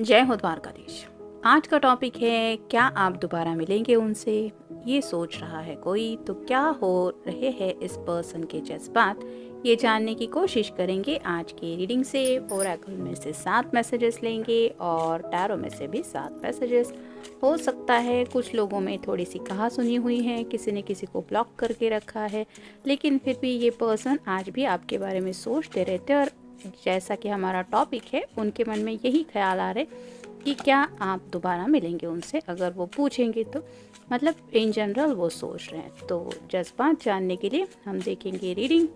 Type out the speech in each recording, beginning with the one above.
जय हो द्वारकाधीश। आज का टॉपिक है, क्या आप दोबारा मिलेंगे उनसे? ये सोच रहा है कोई तो क्या हो रहे हैं इस पर्सन के जज्बात, ये जानने की कोशिश करेंगे आज की रीडिंग से। ओरेकल में से 7 मैसेजेस लेंगे और टैरो में से भी 7 मैसेजेस। हो सकता है कुछ लोगों में थोड़ी सी कहा सुनी हुई है, किसी ने किसी को ब्लॉक करके रखा है, लेकिन फिर भी ये पर्सन आज भी आपके बारे में सोचते रहते हैं। और जैसा कि हमारा टॉपिक है, उनके मन में यही ख्याल आ रहे कि क्या आप दोबारा मिलेंगे उनसे। अगर वो पूछेंगे तो मतलब इन जनरल वो सोच रहे हैं। तो जज्बात जानने के लिए हम देखेंगे रीडिंग।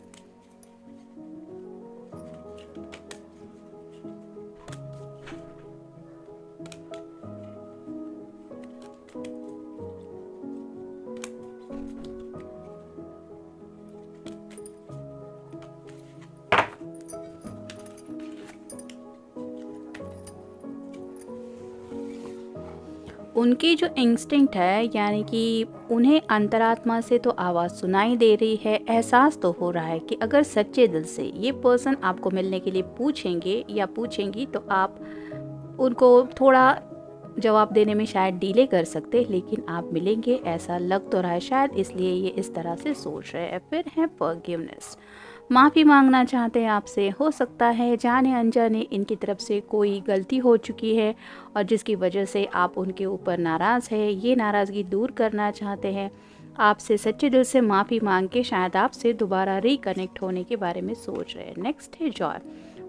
उनकी जो इंस्टिंक्ट है, यानी कि उन्हें अंतरात्मा से तो आवाज़ सुनाई दे रही है, एहसास तो हो रहा है कि अगर सच्चे दिल से ये पर्सन आपको मिलने के लिए पूछेंगे या पूछेंगी तो आप उनको थोड़ा जवाब देने में शायद डिले कर सकते, लेकिन आप मिलेंगे ऐसा लग तो रहा है शायद, इसलिए ये इस तरह से सोच रहे हैं। फिर है फॉरगिवनेस, माफ़ी मांगना चाहते हैं आपसे। हो सकता है जाने अनजाने इनकी तरफ से कोई गलती हो चुकी है और जिसकी वजह से आप उनके ऊपर नाराज़ है। ये नाराज़गी दूर करना चाहते हैं, आपसे सच्चे दिल से माफ़ी मांग के शायद आपसे दोबारा रिकनेक्ट होने के बारे में सोच रहे हैं। नेक्स्ट है जॉय,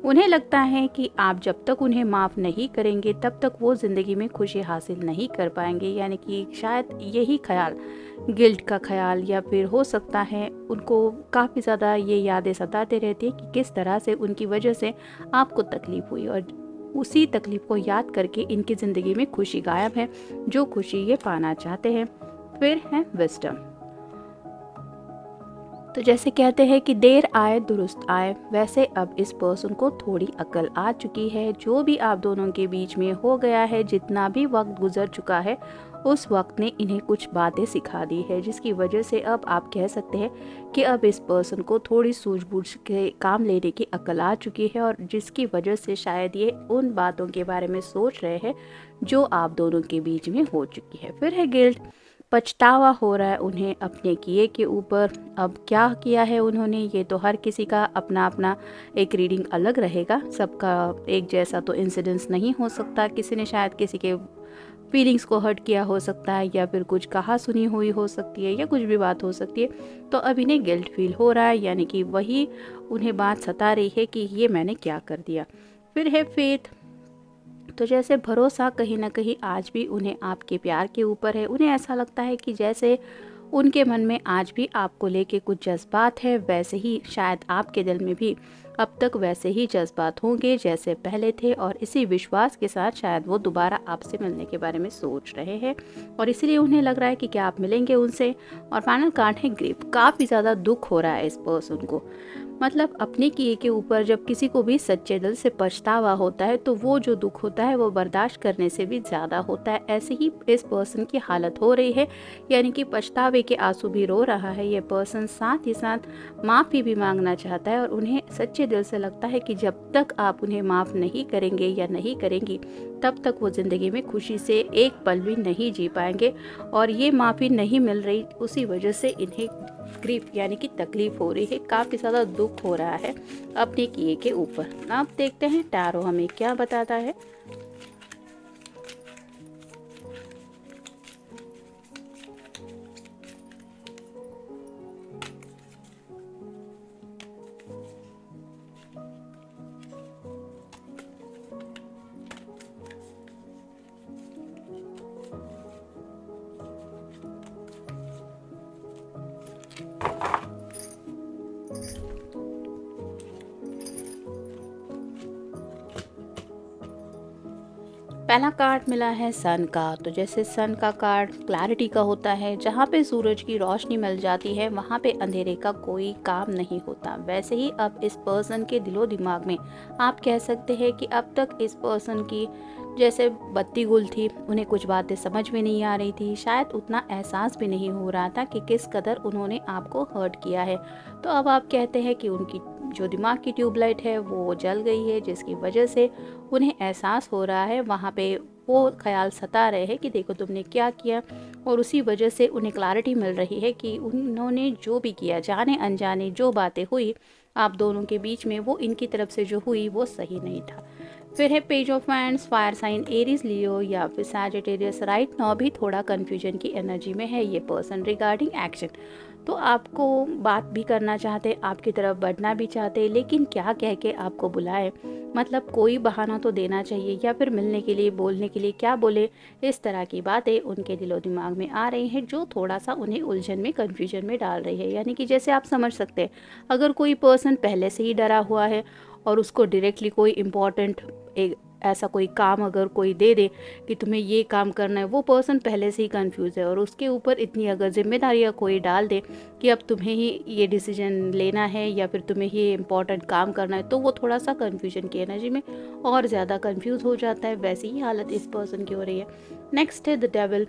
उन्हें लगता है कि आप जब तक उन्हें माफ़ नहीं करेंगे तब तक वो ज़िंदगी में खुशी हासिल नहीं कर पाएंगे। यानी कि शायद यही ख्याल, गिल्ट का ख्याल, या फिर हो सकता है उनको काफ़ी ज़्यादा ये यादें सताते रहती है कि किस तरह से उनकी वजह से आपको तकलीफ़ हुई, और उसी तकलीफ़ को याद करके इनकी ज़िंदगी में खुशी गायब है, जो खुशी ये पाना चाहते हैं। फिर है विजडम। तो जैसे कहते हैं कि देर आए दुरुस्त आए, वैसे अब इस पर्सन को थोड़ी अकल आ चुकी है। जो भी आप दोनों के बीच में हो गया है, जितना भी वक्त गुजर चुका है, उस वक्त ने इन्हें कुछ बातें सिखा दी है, जिसकी वजह से अब आप कह सकते हैं कि अब इस पर्सन को थोड़ी सूझबूझ के काम लेने की अकल आ चुकी है, और जिसकी वजह से शायद ये उन बातों के बारे में सोच रहे हैं जो आप दोनों के बीच में हो चुकी है। फिर है गिल्ट, पछतावा हो रहा है उन्हें अपने किए के ऊपर। अब क्या किया है उन्होंने, ये तो हर किसी का अपना अपना एक रीडिंग अलग रहेगा, सबका एक जैसा तो इंसिडेंस नहीं हो सकता। किसी ने शायद किसी के फीलिंग्स को हर्ट किया हो सकता है, या फिर कुछ कहा सुनी हुई हो सकती है, या कुछ भी बात हो सकती है। तो अब इन्हें गिल्ट फील हो रहा है, यानी कि वही उन्हें बात सता रही है कि ये मैंने क्या कर दिया। फिर है फेथ, तो जैसे भरोसा कहीं ना कहीं आज भी उन्हें आपके प्यार के ऊपर है। उन्हें ऐसा लगता है कि जैसे उनके मन में आज भी आपको लेके कुछ जज्बात है, वैसे ही शायद आपके दिल में भी अब तक वैसे ही जज्बात होंगे जैसे पहले थे, और इसी विश्वास के साथ शायद वो दोबारा आपसे मिलने के बारे में सोच रहे हैं, और इसीलिए उन्हें लग रहा है कि क्या आप मिलेंगे उनसे। और फाइनल कार्ड है ग्रीफ, काफ़ी ज़्यादा दुख हो रहा है इस पर्सन को। मतलब अपने किए के ऊपर जब किसी को भी सच्चे दिल से पछतावा होता है तो वो जो दुख होता है वो बर्दाश्त करने से भी ज़्यादा होता है। ऐसे ही इस पर्सन की हालत हो रही है, यानी कि पछतावे के आंसू भी रो रहा है ये पर्सन, साथ ही साथ माफ़ी भी मांगना चाहता है। और उन्हें सच्चे दिल से लगता है कि जब तक आप उन्हें माफ़ नहीं करेंगे या नहीं करेंगी, तब तक वो ज़िंदगी में खुशी से एक पल भी नहीं जी पाएंगे। और ये माफ़ी नहीं मिल रही, उसी वजह से इन्हें ग्रीफ यानी कि तकलीफ हो रही है, काफ़ी ज़्यादा दुख हो रहा है अपने किए के ऊपर। अब देखते हैं टैरो हमें क्या बताता है। पहला कार्ड मिला है सन का। तो जैसे सन का कार्ड क्लैरिटी का होता है, जहाँ पे सूरज की रोशनी मिल जाती है वहाँ पे अंधेरे का कोई काम नहीं होता। वैसे ही अब इस पर्सन के दिलो दिमाग में आप कह सकते हैं कि अब तक इस पर्सन की जैसे बत्ती गुल थी, उन्हें कुछ बातें समझ में नहीं आ रही थी, शायद उतना एहसास भी नहीं हो रहा था कि किस कदर उन्होंने आपको हर्ट किया है। तो अब आप कहते हैं कि उनकी जो दिमाग की ट्यूबलाइट है वो जल गई है, जिसकी वजह से उन्हें एहसास हो रहा है, वहाँ पे वो ख्याल सता रहे हैं कि देखो तुमने क्या किया, और उसी वजह से उन्हें क्लैरिटी मिल रही है कि उन्होंने जो भी किया, जाने अनजाने जो बातें हुई आप दोनों के बीच में, वो इनकी तरफ से जो हुई वो सही नहीं था। फिर है page of wands, fire sign Aries Leo या फिर सैजिटेरियस। राइट नाउ भी थोड़ा कन्फ्यूजन की एनर्जी में है ये पर्सन रिगार्डिंग एक्शन। तो आपको बात भी करना चाहते, आपकी तरफ बढ़ना भी चाहते, लेकिन क्या कह के आपको बुलाए, मतलब कोई बहाना तो देना चाहिए, या फिर मिलने के लिए बोलने के लिए क्या बोले, इस तरह की बातें उनके दिलो दिमाग में आ रही हैं जो थोड़ा सा उन्हें उलझन में, कन्फ्यूजन में डाल रही है। यानी कि जैसे आप समझ सकते हैं, अगर कोई पर्सन पहले से ही डरा हुआ है और उसको डायरेक्टली कोई इम्पॉर्टेंट एक ऐसा कोई काम अगर कोई दे दे कि तुम्हें ये काम करना है, वो पर्सन पहले से ही कंफ्यूज है और उसके ऊपर इतनी अगर जिम्मेदारियाँ कोई डाल दे कि अब तुम्हें ही ये डिसीजन लेना है या फिर तुम्हें ही इम्पॉर्टेंट काम करना है, तो वो थोड़ा सा कंफ्यूजन की एनर्जी में और ज़्यादा कंफ्यूज हो जाता है। वैसी ही हालत इस पर्सन की हो रही है। नेक्स्ट है द डेविल।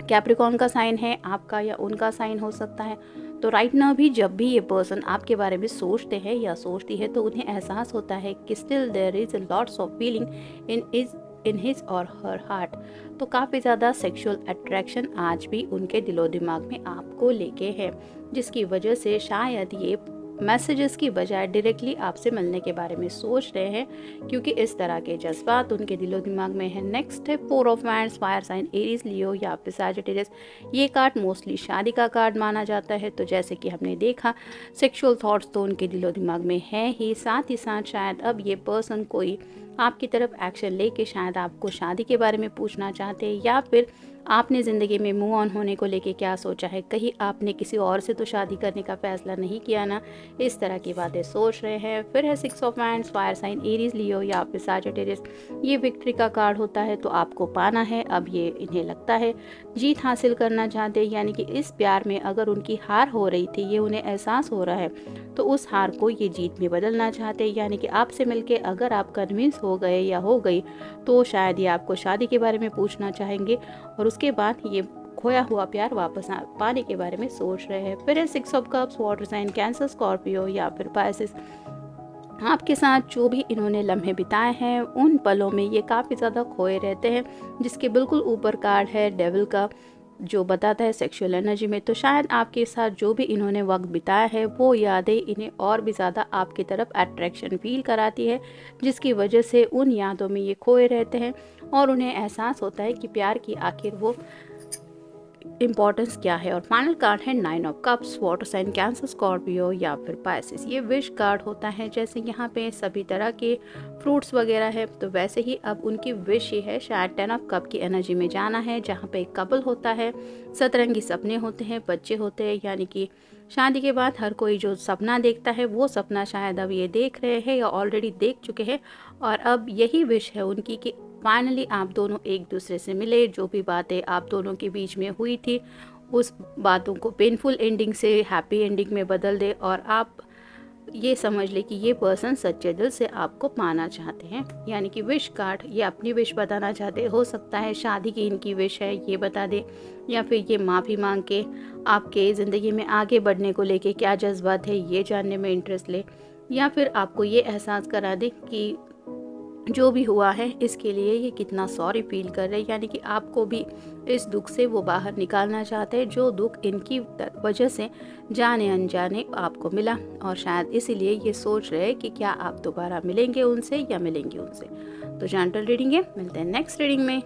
कैप्रिकॉर्न का साइन है, आपका या उनका साइन हो सकता है। तो राइट नाउ भी जब भी ये पर्सन आपके बारे में सोचते हैं या सोचती है, तो उन्हें एहसास होता है कि still there is lots of feeling in his और हर हार्ट। तो काफ़ी ज़्यादा सेक्सुअल अट्रैक्शन आज भी उनके दिलो दिमाग में आपको लेके है, जिसकी वजह से शायद ये मैसेजेस की बजाय डायरेक्टली आपसे मिलने के बारे में सोच रहे हैं, क्योंकि इस तरह के जज्बात उनके दिलो दिमाग में है। नेक्स्ट है four of wands, fire sign Aries Leo या फिर सैजिटेरियस। ये कार्ड मोस्टली शादी का कार्ड माना जाता है। तो जैसे कि हमने देखा, सेक्सुअल थॉट्स तो उनके दिलो दिमाग में है ही साथ शायद अब ये पर्सन कोई आपकी तरफ एक्शन लेके शायद आपको शादी के बारे में पूछना चाहते हैं, या फिर आपने ज़िंदगी में मूव ऑन होने को लेके क्या सोचा है, कहीं आपने किसी और से तो शादी करने का फैसला नहीं किया ना, इस तरह की बातें सोच रहे हैं। फिर है six of wands, fire sign Aries Leo या फिर सैजिटेरियस। ये विक्ट्री का कार्ड होता है, तो आपको पाना है। अब ये इन्हें लगता है जीत हासिल करना चाहते हैं, यानी कि इस प्यार में अगर उनकी हार हो रही थी, ये उन्हें एहसास हो रहा है, तो उस हार को ये जीत में बदलना चाहते हैं। यानी कि आपसे मिलके अगर आप कन्विंस हो गए या हो गई, तो शायद ये आपको शादी के बारे में पूछना चाहेंगे और उसके बाद ये खोया हुआ प्यार वापस पाने के बारे में सोच रहे हैं। फिर है six of cups, water sign Cancer, Scorpio या फिर पाइसेस। आपके साथ जो भी इन्होंने लम्हे बिताए हैं, उन पलों में ये काफ़ी ज़्यादा खोए रहते हैं, जिसके बिल्कुल ऊपर कार्ड है डेविल का, जो बताता है सेक्सुअल एनर्जी में। तो शायद आपके साथ जो भी इन्होंने वक्त बिताया है, वो यादें इन्हें और भी ज़्यादा आपकी तरफ अट्रैक्शन फील कराती है, जिसकी वजह से उन यादों में ये खोए रहते हैं और उन्हें एहसास होता है कि प्यार की आखिर वो इम्पोर्टेंस क्या है। और फाइनल कार्ड है nine of cups, water sign Cancer, Scorpio या फिर पाइसेस। ये विश कार्ड होता है, जैसे यहाँ पे सभी तरह के फ्रूट्स वगैरह है, तो वैसे ही अब उनकी विश ये है शायद 10 ऑफ कप की एनर्जी में जाना है, जहाँ पे एक कपल होता है, सतरंगी सपने होते हैं, बच्चे होते हैं, यानी कि शादी के बाद हर कोई जो सपना देखता है, वो सपना शायद अब ये देख रहे हैं या ऑलरेडी देख चुके हैं, और अब यही विश है उनकी कि फाइनली आप दोनों एक दूसरे से मिले। जो भी बातें आप दोनों के बीच में हुई थी, उस बातों को पेनफुल एंडिंग से हैप्पी एंडिंग में बदल दे, और आप ये समझ ले कि ये पर्सन सच्चे दिल से आपको पाना चाहते हैं। यानी कि विश कार्ड ये अपनी विश बताना चाहते, हो सकता है शादी की इनकी विश है ये बता दे, या फिर ये माफ़ी मांग के आपके ज़िंदगी में आगे बढ़ने को लेके क्या जज्बात है ये जानने में इंटरेस्ट ले, या फिर आपको ये एहसास करा दे कि जो भी हुआ है इसके लिए ये कितना सॉरी फील कर रहे हैं। यानी कि आपको भी इस दुख से वो बाहर निकालना चाहते हैं, जो दुख इनकी वजह से जाने अनजाने आपको मिला, और शायद इसीलिए ये सोच रहे हैं कि क्या आप दोबारा मिलेंगे उनसे या मिलेंगे उनसे। तो जेंटल रीडिंग है, मिलते हैं नेक्स्ट रीडिंग में।